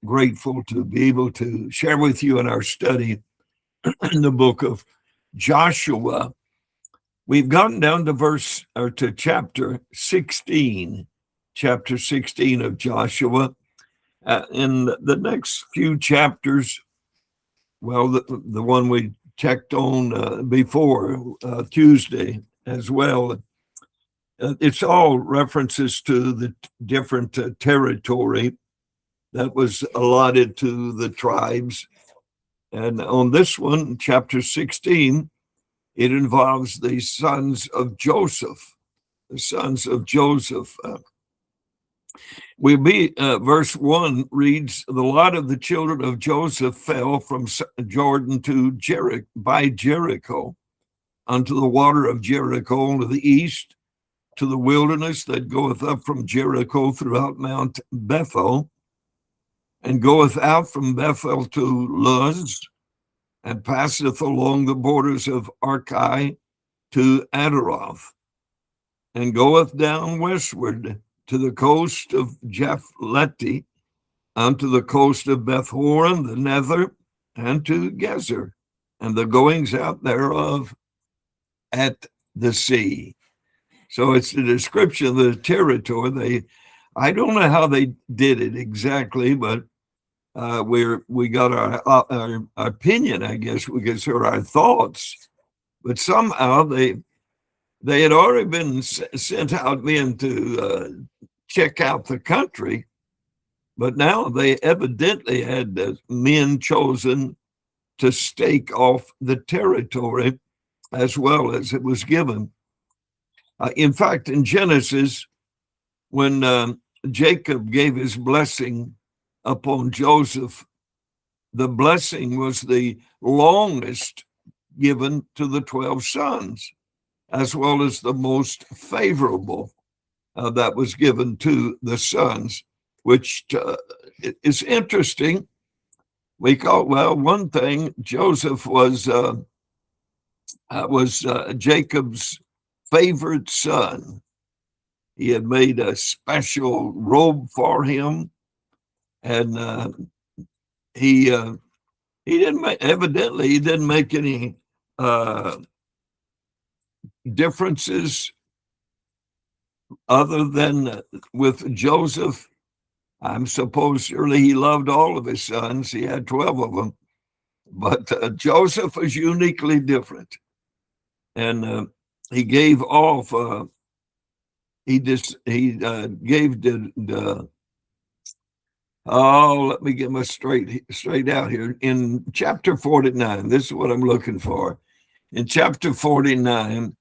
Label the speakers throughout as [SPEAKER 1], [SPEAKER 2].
[SPEAKER 1] grateful to be able to share with you in our study in the book of Joshua. We've gotten down to chapter 16, of Joshua. In the next few chapters, well, the one we checked on before Tuesday as well, it's all references to the different territory that was allotted to the tribes. And on this one, chapter 16, it involves the sons of Joseph. The sons of Joseph. Verse 1 reads, "The lot of the children of Joseph fell from Jordan by Jericho, unto the water of Jericho to the east, to the wilderness that goeth up from Jericho throughout Mount Bethel, and goeth out from Bethel to Luz, and passeth along the borders of Archi to Adaroth, and goeth down westward to the coast of Japhleti, unto the coast of Bethhoron, the nether, and to Gezer, and the goings out thereof at the sea." So it's the description of the territory. I don't know how they did it exactly, but we got our opinion, I guess we could say, our thoughts. But somehow they had already been sent out men to check out the country, but now they evidently had men chosen to stake off the territory as well as it was given. In fact, in Genesis, when Jacob gave his blessing upon Joseph, the blessing was the longest given to the 12 sons, as well as the most favorable that was given to the sons, which is interesting. One thing, Joseph was Jacob's favorite son. He had made a special robe for him, and he didn't make any differences other than with Joseph. I'm supposed surely he loved all of his sons. He had 12 of them, but Joseph was uniquely different, and he gave off. He gave the. Oh, let me get my straight out here. In chapter 49, this is what I'm looking for. In chapter 49,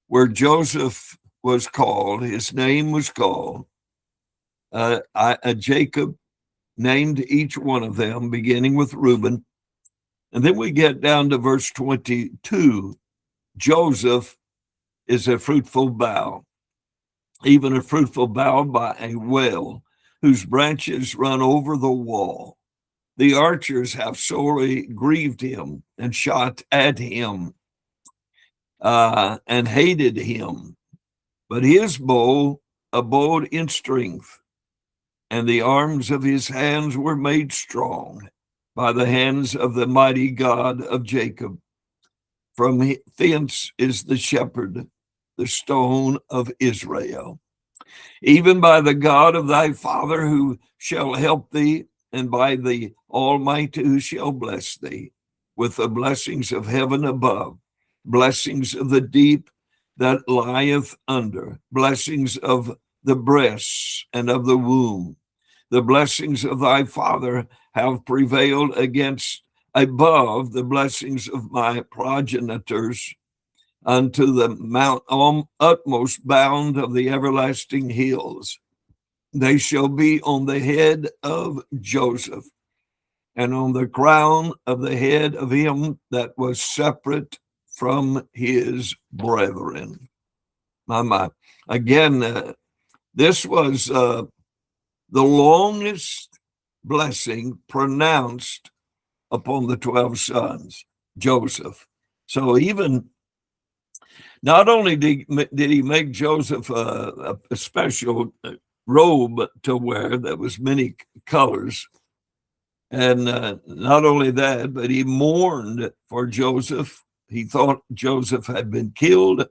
[SPEAKER 1] where Joseph was called, his name was called. Jacob named each one of them, beginning with Reuben. And then we get down to verse 22. Joseph is a fruitful bough, even a fruitful bough by a well, whose branches run over the wall. The archers have sorely grieved him and shot at him and hated him. But his bow abode in strength, and the arms of his hands were made strong by the hands of the mighty God of Jacob. From thence is the shepherd, the stone of Israel. Even by the God of thy father who shall help thee, and by the Almighty who shall bless thee, with the blessings of heaven above, blessings of the deep that lieth under, blessings of the breasts and of the womb. The blessings of thy father have prevailed above the blessings of my progenitors, unto the utmost bound of the everlasting hills. They shall be on the head of Joseph, and on the crown of the head of him that was separate from his brethren. My. Again, this was the longest blessing pronounced upon the 12 sons, Joseph. So even not only did he make Joseph a special robe to wear that was many colors, And not only that, but he mourned for Joseph. He thought Joseph had been killed.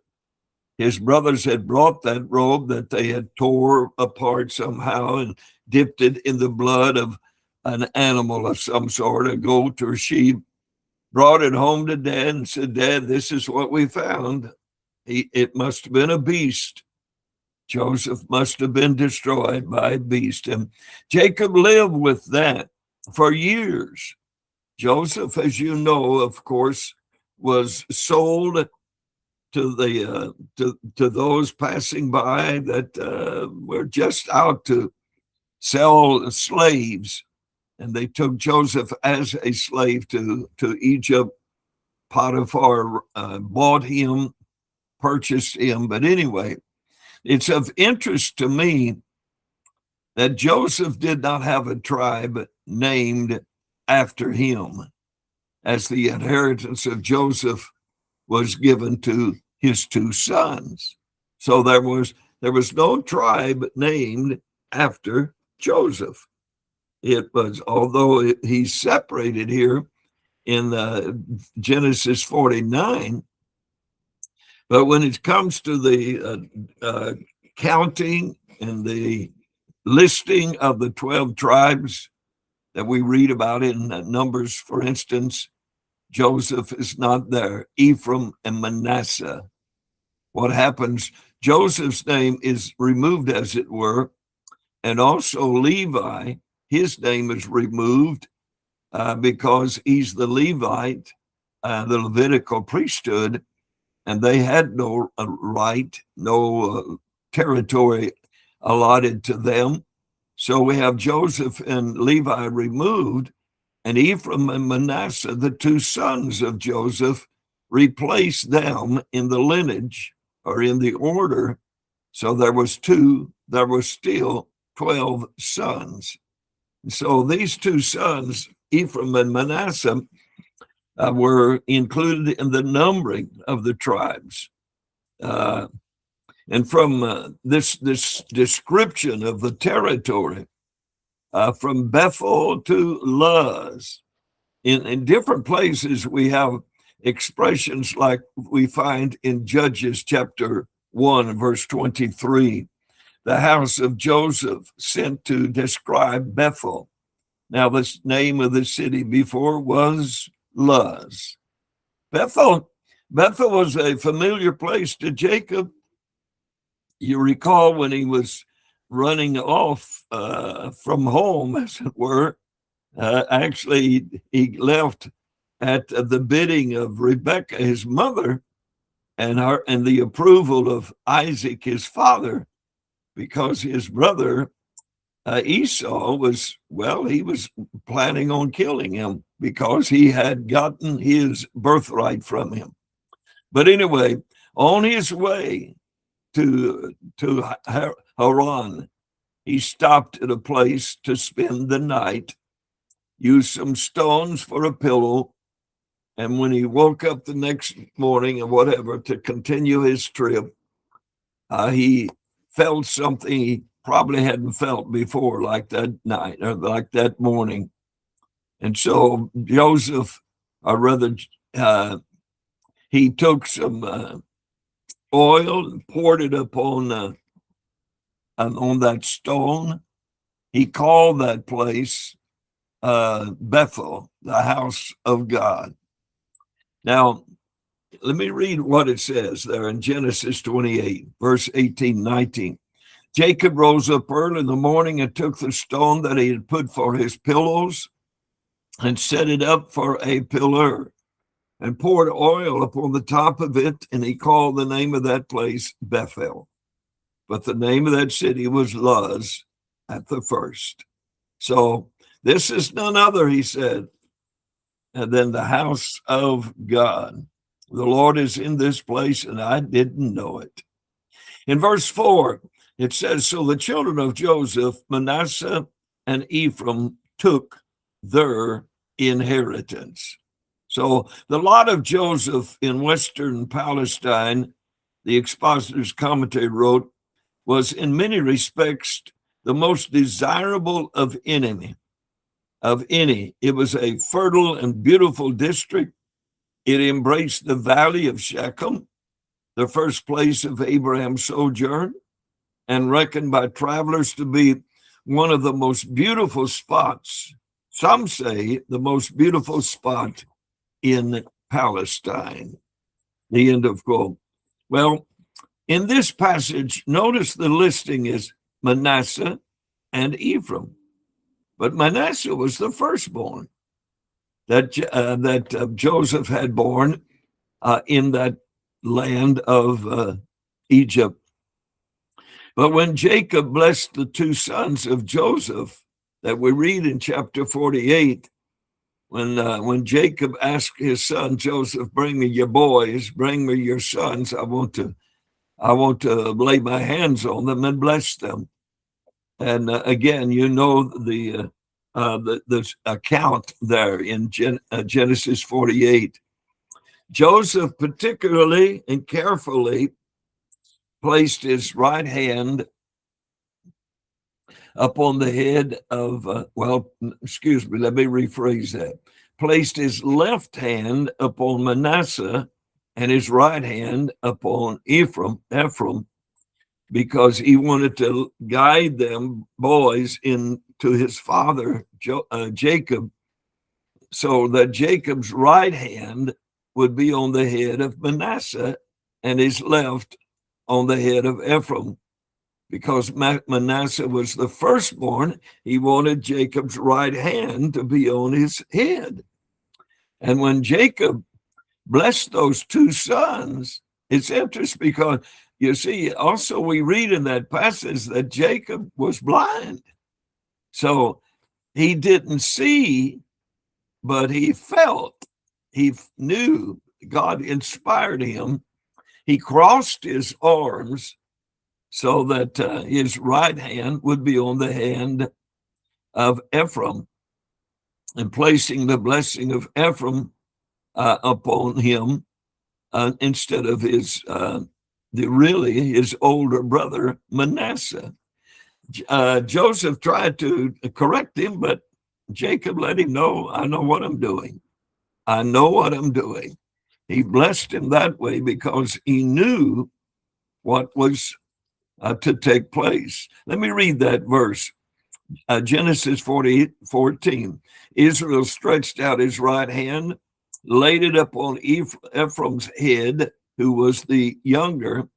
[SPEAKER 1] His brothers had brought that robe that they had tore apart somehow and dipped it in the blood of an animal of some sort, a goat or sheep, brought it home to Dad and said, Dad, this is what we found. It must have been a beast. Joseph must have been destroyed by a beast. And Jacob lived with that for years. Joseph, as you know, of course, was sold to the to those passing by that were just out to sell slaves, and they took Joseph as a slave to Egypt. Potiphar bought him, purchased him. But anyway, it's of interest to me that Joseph did not have a tribe named after him, as the inheritance of Joseph was given to his two sons. So there was no tribe named after Joseph. It was, although he's separated here in Genesis 49, but when it comes to the counting and the listing of the 12 tribes that we read about in Numbers, for instance, Joseph is not there. Ephraim and Manasseh. What happens? Joseph's name is removed, as it were, and also Levi, his name is removed because he's the Levite, the Levitical priesthood, and they had no right, no territory allotted to them. So we have Joseph and Levi removed, and Ephraim and Manasseh, the two sons of Joseph, replaced them in the lineage or in the order. So there was still 12 sons. So these two sons, Ephraim and Manasseh, were included in the numbering of the tribes. And from this description of the territory, from Bethel to Luz, in different places we have expressions like we find in Judges chapter 1, verse 23, the house of Joseph sent to describe Bethel. Now, the name of the city before was Luz. Bethel was a familiar place to Jacob. You recall when he was running off from home, as it were, actually he left at the bidding of Rebekah, his mother, and the approval of Isaac, his father, because his brother Esau was planning on killing him because he had gotten his birthright from him. But anyway, on his way to Haran, he stopped at a place to spend the night, used some stones for a pillow, and when he woke up the next morning or whatever to continue his trip, he felt something he probably hadn't felt before, like that night or like that morning. And so Joseph, or rather, he took some oil and poured it upon on that stone. He called that place Bethel, the house of God. Now, let me read what it says there in Genesis 28, verse 18, 19. Jacob rose up early in the morning and took the stone that he had put for his pillows and set it up for a pillar and poured oil upon the top of it, and he called the name of that place Bethel. But the name of that city was Luz at the first. So this is none other, he said, than the house of God. The Lord is in this place, and I didn't know it. In verse 4, it says, so the children of Joseph, Manasseh and Ephraim, took their inheritance. So the lot of Joseph in Western Palestine, the Expositor's Commentary wrote, was in many respects the most desirable of enemy. of any. It was a fertile and beautiful district. It embraced the valley of Shechem, the first place of Abraham's sojourn, and reckoned by travelers to be one of the most beautiful spots. Some say the most beautiful spot in Palestine. The end of quote. Well, in this passage, notice the listing is Manasseh and Ephraim. But Manasseh was the firstborn that Joseph had born in that land of Egypt. But when Jacob blessed the two sons of Joseph that we read in chapter 48, when Jacob asked his son Joseph, "Bring me your boys, bring me your sons. I want to lay my hands on them and bless them." And again, you know the account there in Genesis 48. Joseph particularly and carefully placed his right hand upon the head of, let me rephrase that. Placed his left hand upon Manasseh and his right hand upon Ephraim, because he wanted to guide them boys into his father, Jacob, so that Jacob's right hand would be on the head of Manasseh and his left on the head of Ephraim. Because Manasseh was the firstborn, he wanted Jacob's right hand to be on his head. And when Jacob blessed those two sons, it's interesting because you see, also we read in that passage that Jacob was blind. So he didn't see, but he felt, he knew God inspired him. He crossed his arms so that his right hand would be on the hand of Ephraim, and placing the blessing of Ephraim upon him instead of his older brother Manasseh. Joseph tried to correct him, but Jacob let him know, "I know what I'm doing. I know what I'm doing." He blessed him that way because he knew what was to take place. Let me read that verse. Genesis 14. Israel stretched out his right hand, laid it upon Ephraim's head, who was the younger,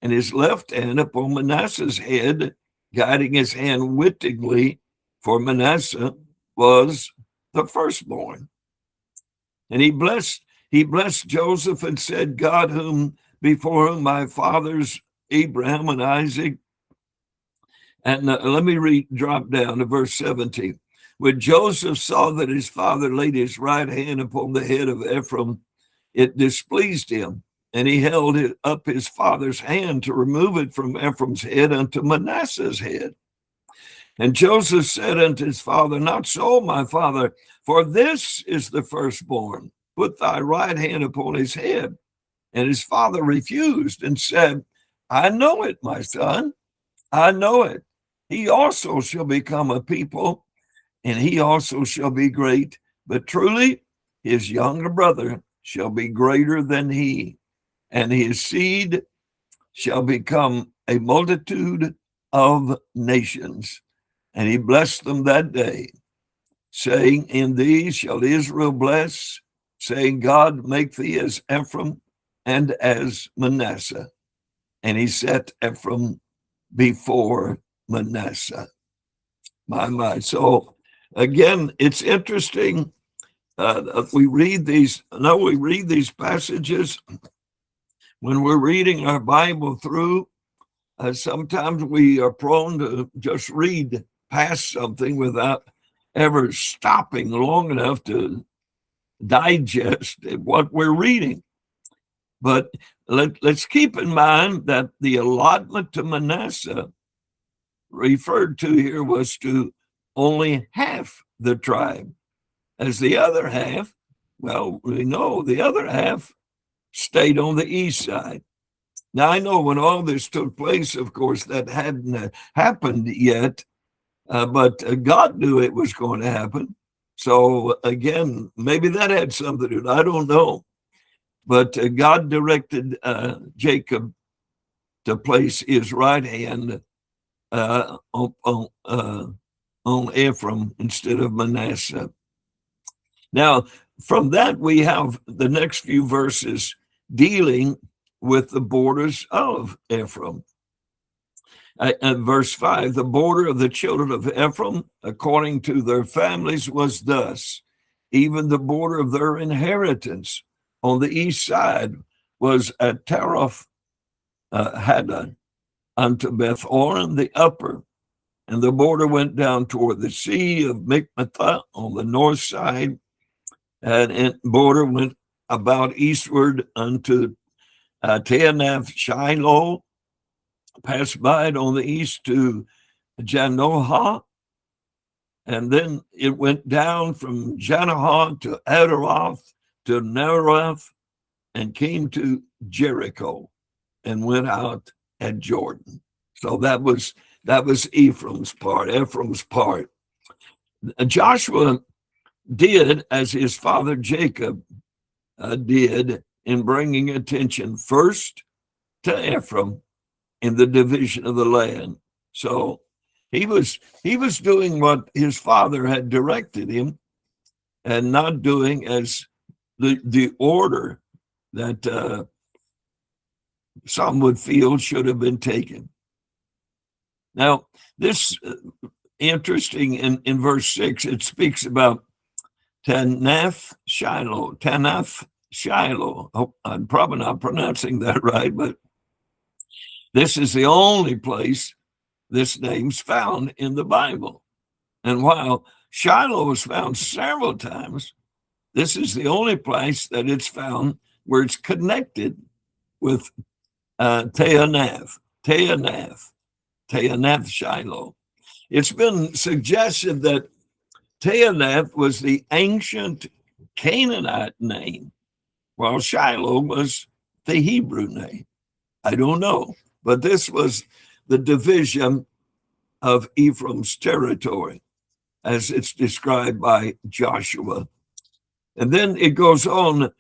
[SPEAKER 1] and his left hand upon Manasseh's head, guiding his hand wittingly, for Manasseh was the firstborn. And he blessed Joseph and said, "God, before whom my fathers Abraham and Isaac," and let me drop down to verse 17. When Joseph saw that his father laid his right hand upon the head of Ephraim, it displeased him, and he held up his father's hand to remove it from Ephraim's head unto Manasseh's head. And Joseph said unto his father, "Not so, my father, for this is the firstborn. Put thy right hand upon his head." And his father refused and said, "I know it, my son. I know it. He also shall become a people, and he also shall be great. But truly, his younger brother shall be greater than he, and his seed shall become a multitude of nations." And he blessed them that day, saying, "In thee shall Israel bless, saying, God make thee as Ephraim and as Manasseh." And he set Ephraim before Manasseh. My. So again, it's interesting. We read these passages when we're reading our Bible through. Sometimes we are prone to just read past something without ever stopping long enough to digest what we're reading. But let's keep in mind that the allotment to Manasseh referred to here was to only half the tribe, as the other half, well, we know the other half stayed on the east side. Now, I know when all this took place, of course, that hadn't happened yet, but God knew it was going to happen. So again, maybe that had something to do. I don't know. But God directed Jacob to place his right hand on Ephraim instead of Manasseh. Now, from that, we have the next few verses dealing with the borders of Ephraim. Verse 5, the border of the children of Ephraim, according to their families, was thus. Even the border of their inheritance on the east side was at Taroth Haddon unto Beth Oren the upper, and the border went down toward the sea of Mikmathah on the north side, and the border went about eastward unto Teanath Shiloh, passed by it on the east to Janohah, and then it went down from Janohah to Adaroth to Nereth, and came to Jericho, and went out at Jordan. So that was Ephraim's part. Joshua did as his father Jacob did in bringing attention first to Ephraim in the division of the land. So he was doing what his father had directed him, and not doing as the order that some would feel should have been taken. Now, this interesting in verse 6, it speaks about Taanath Shiloh. Oh, I'm probably not pronouncing that right, but this is the only place this name's found in the Bible. And while Shiloh is found several times, this is the only place that it's found where it's connected with Taanath Shiloh. It's been suggested that Taanath was the ancient Canaanite name, while Shiloh was the Hebrew name. I don't know, but this was the division of Ephraim's territory as it's described by Joshua. And then it goes on,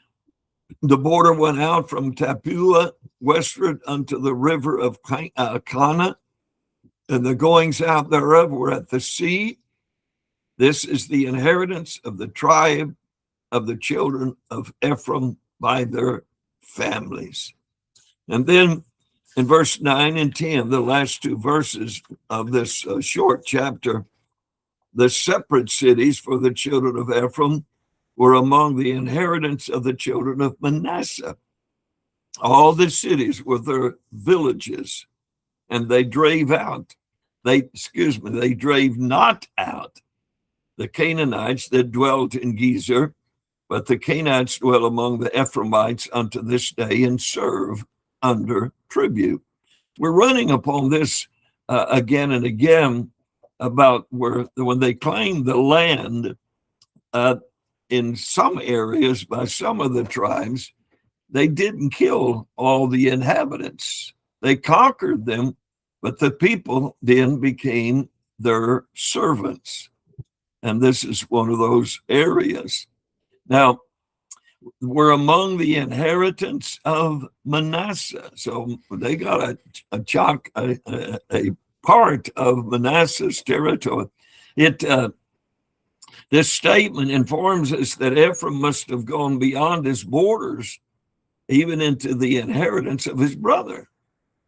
[SPEAKER 1] the border went out from Tappuah westward unto the river of Kana, and the goings out thereof were at the sea. This is the inheritance of the tribe of the children of Ephraim by their families. And then in verse 9 and 10, the last two verses of this short chapter, the separate cities for the children of Ephraim were among the inheritance of the children of Manasseh. All the cities were their villages, and they drave not out the Canaanites that dwelt in Gezer, but the Canaanites dwell among the Ephraimites unto this day and serve under tribute. We're running upon this again and again about when they claimed the land in some areas by some of the tribes, they didn't kill all the inhabitants. They conquered them, but the people then became their servants. And this is one of those areas. Now, we're among the inheritance of Manasseh. So they got a part of Manasseh's territory. This statement informs us that Ephraim must have gone beyond his borders, even into the inheritance of his brother.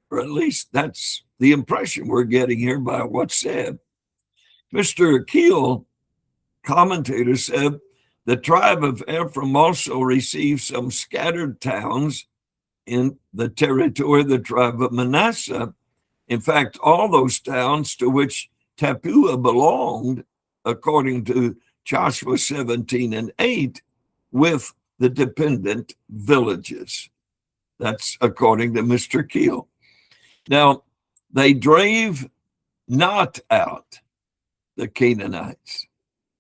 [SPEAKER 1] Or at least that's the impression we're getting here by what's said. Mr. Keel, commentator, said, the tribe of Ephraim also received some scattered towns in the territory of the tribe of Manasseh. In fact, all those towns to which Tappuah belonged, according to Joshua 17 and 8, with the dependent villages. That's according to Mr. Keel. Now, they drave not out the Canaanites.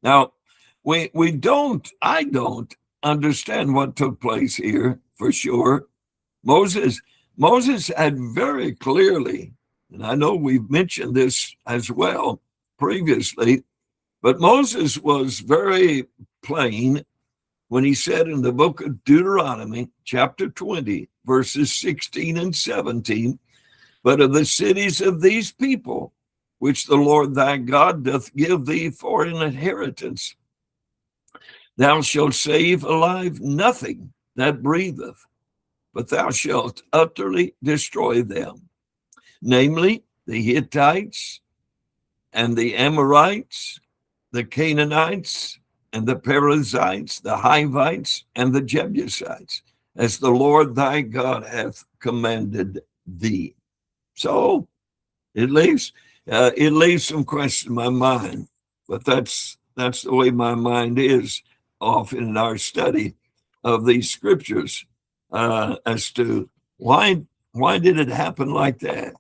[SPEAKER 1] Now, I don't understand what took place here for sure. Moses had very clearly, and I know we've mentioned this as well, previously. But Moses was very plain when he said in the book of Deuteronomy, chapter 20, verses 16 and 17, but of the cities of these people, which the Lord thy God doth give thee for an inheritance, thou shalt save alive nothing that breatheth, but thou shalt utterly destroy them, namely the Hittites and the Amorites, the Canaanites and the Perizzites, the Hivites and the Jebusites, as the Lord thy God hath commanded thee. So it leaves some question in my mind, but that's the way my mind is often in our study of these scriptures, as to why did it happen like that?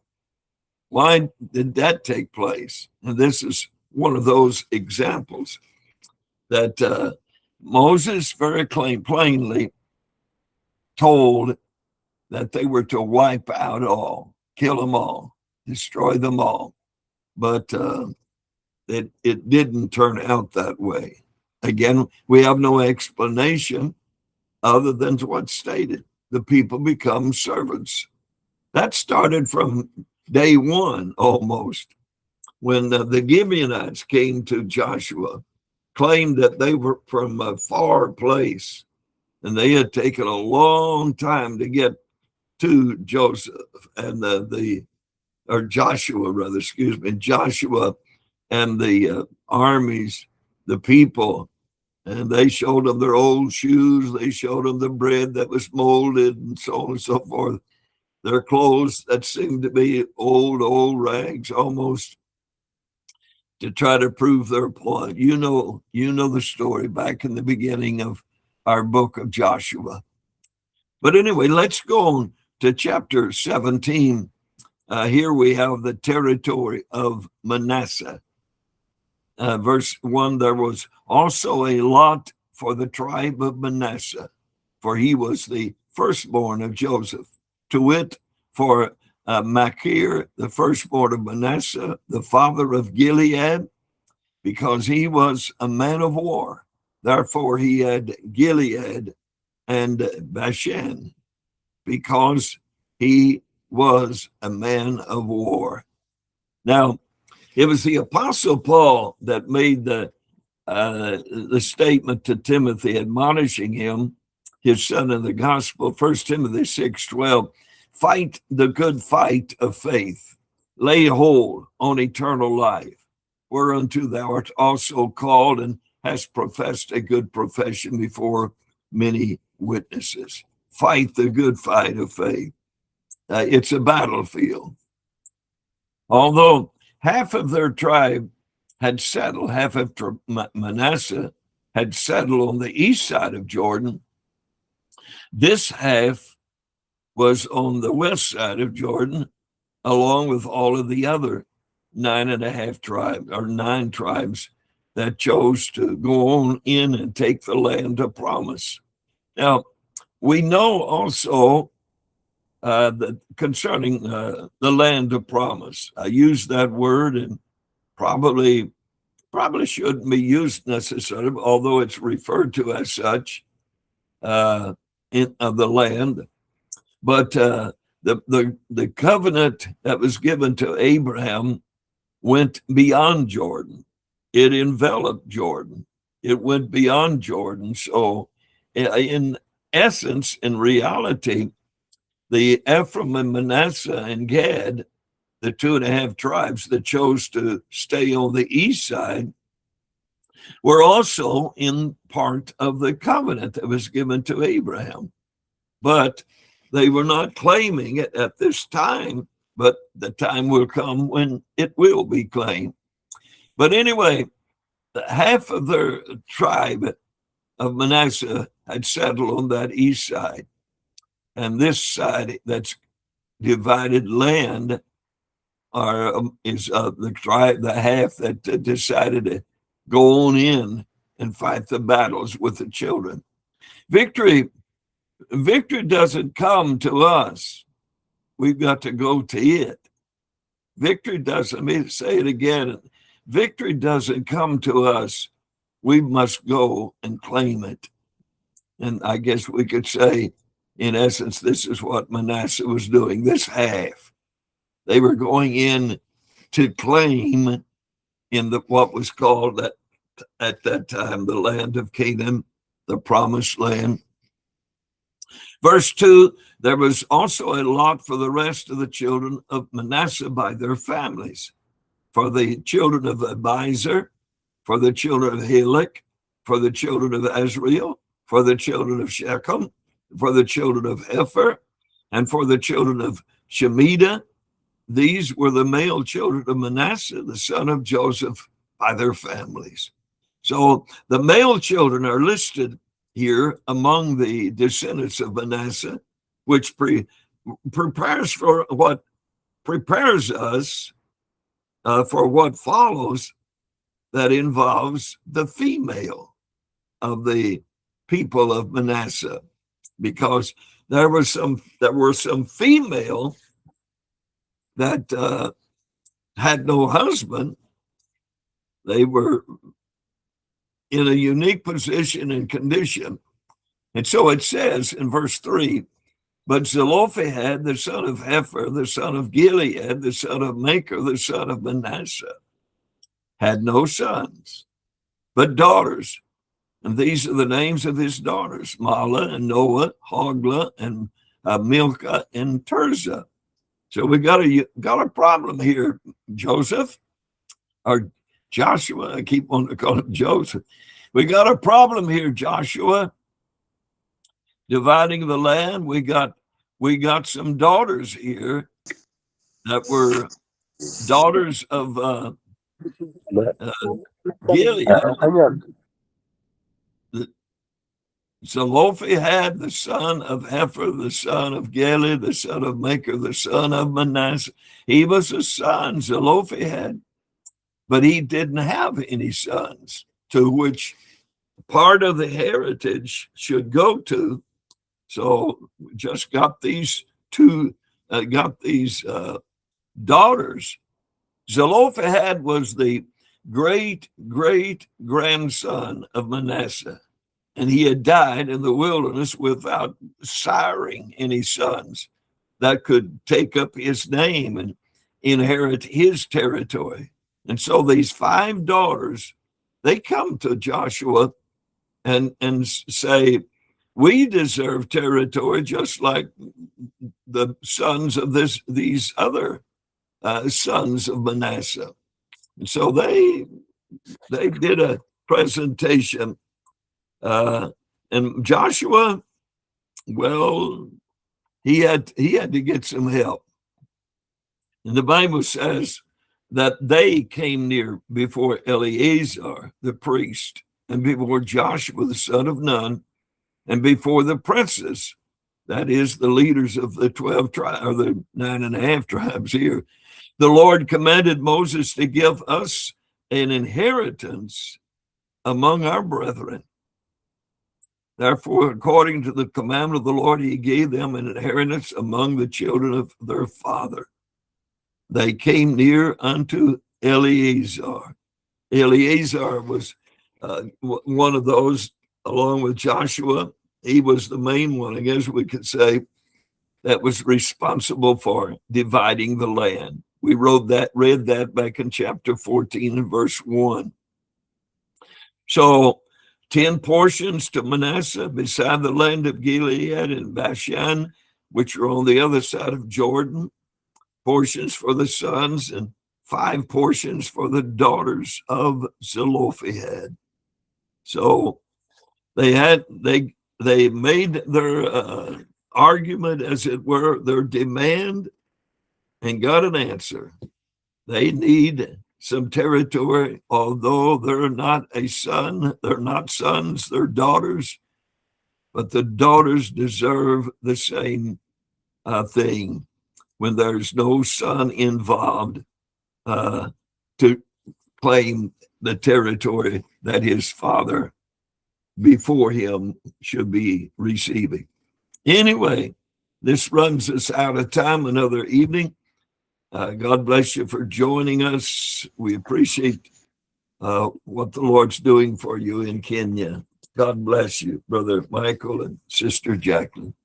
[SPEAKER 1] Why did that take place? And this is one of those examples that Moses very plainly told that they were to wipe out all, kill them all, destroy them all. But it didn't turn out that way. Again, we have no explanation other than what's stated. The people become servants. That started from day one almost, when the Gibeonites came to Joshua, claimed that they were from a far place, and they had taken a long time to get to Joseph and Joshua and the armies, the people, and they showed them their old shoes. They showed them the bread that was molded and so on and so forth. Their clothes that seemed to be old rags almost, to try to prove their point. You know the story back in the beginning of our book of Joshua. But anyway, let's go on to chapter 17. Here we have the territory of Manasseh. Verse 1, there was also a lot for the tribe of Manasseh, for he was the firstborn of Joseph, to wit, for Machir, the firstborn of Manasseh, the father of Gilead, because he was a man of war. Therefore he had Gilead and Bashan, because he was a man of war. Now, it was the Apostle Paul that made the statement to Timothy, admonishing him, his son in the gospel, 1 Timothy 6:12, fight the good fight of faith, lay hold on eternal life, whereunto thou art also called and hast professed a good profession before many witnesses. Fight the good fight of faith. It's a battlefield. Although half of their tribe had settled, half of Manasseh had settled on the east side of Jordan, this half was on the west side of Jordan, along with all of the other 9.5 tribes, or 9 tribes, that chose to go on in and take the land of promise. Now, we know also that concerning the land of promise. I use that word, and probably shouldn't be used necessarily, although it's referred to as such, of the land. But the covenant that was given to Abraham went beyond Jordan. It enveloped Jordan. It went beyond Jordan. So in essence, in reality, the Ephraim and Manasseh and Gad, the 2.5 tribes that chose to stay on the east side, were also in part of the covenant that was given to Abraham. But they were not claiming it at this time, but the time will come when it will be claimed. But anyway, half of their tribe of Manasseh had settled on that east side. And this side that's divided land is the tribe, the half that decided to go on in and fight the battles with the children. Victory doesn't come to us. We've got to go to it. Victory doesn't, let me say it again. victory doesn't come to us. We must go and claim it. And I guess we could say, in essence, this is what Manasseh was doing, this half. They were going in to claim in what was called at that time the land of Canaan, the promised land. Verse 2, there was also a lot for the rest of the children of Manasseh by their families, for the children of Abiezer, for the children of Helek, for the children of Azriel, for the children of Shechem, for the children of Hepher, and for the children of Shemida. These were the male children of Manasseh, the son of Joseph, by their families. So the male children are listed here among the descendants of Manasseh, which prepares us for what follows, that involves the female of the people of Manasseh, because there were some female that had no husband. They were in a unique position and condition. And so it says in verse 3, but Zelophehad, the son of Hepher, the son of Gilead, the son of Machir, the son of Manasseh, had no sons, but daughters. And these are the names of his daughters, Mahlah and Noah, Hoglah, and Milcah and Tirzah. So we got a problem here, Joseph, or Joshua. I keep wanting to call him Joseph. We got a problem here, Joshua. Dividing the land. We got some daughters here that were daughters of Gilead. Zelophehad, the son of Hepher, the son of Gilead, the son of Machir, the son of Manasseh. He was a son, Zelophehad, but he didn't have any sons, to which part of the heritage should go to. So we just got these daughters. Zelophehad was the great grandson of Manasseh, and he had died in the wilderness without siring any sons that could take up his name and inherit his territory. And so these 5 daughters, they come to Joshua and say, we deserve territory just like the sons of these other sons of Manasseh. And so they did a presentation, and Joshua, well, he had to get some help. And the Bible says that they came near before Eleazar, the priest, and before Joshua, the son of Nun, and before the princes, that is, the leaders of the 12 tribes, or the 9.5 tribes here. The Lord commanded Moses to give us an inheritance among our brethren. Therefore, according to the commandment of the Lord, he gave them an inheritance among the children of their father. They came near unto Eleazar. Eleazar was one of those, along with Joshua. He was the main one, I guess we could say, that was responsible for dividing the land. We read that back in chapter 14 and verse 1. So 10 portions to Manasseh beside the land of Gilead and Bashan, which are on the other side of Jordan, portions for the sons, and 5 portions for the daughters of Zelophehad. So they made their argument, as it were, their demand, and got an answer. They need some territory, although they're not a son, they're not sons, they're daughters, but the daughters deserve the same thing when there's no son involved to claim the territory that his father before him should be receiving. Anyway, this runs us out of time another evening. God bless you for joining us. We appreciate what the Lord's doing for you in Kenya. God bless you, Brother Michael and Sister Jacqueline.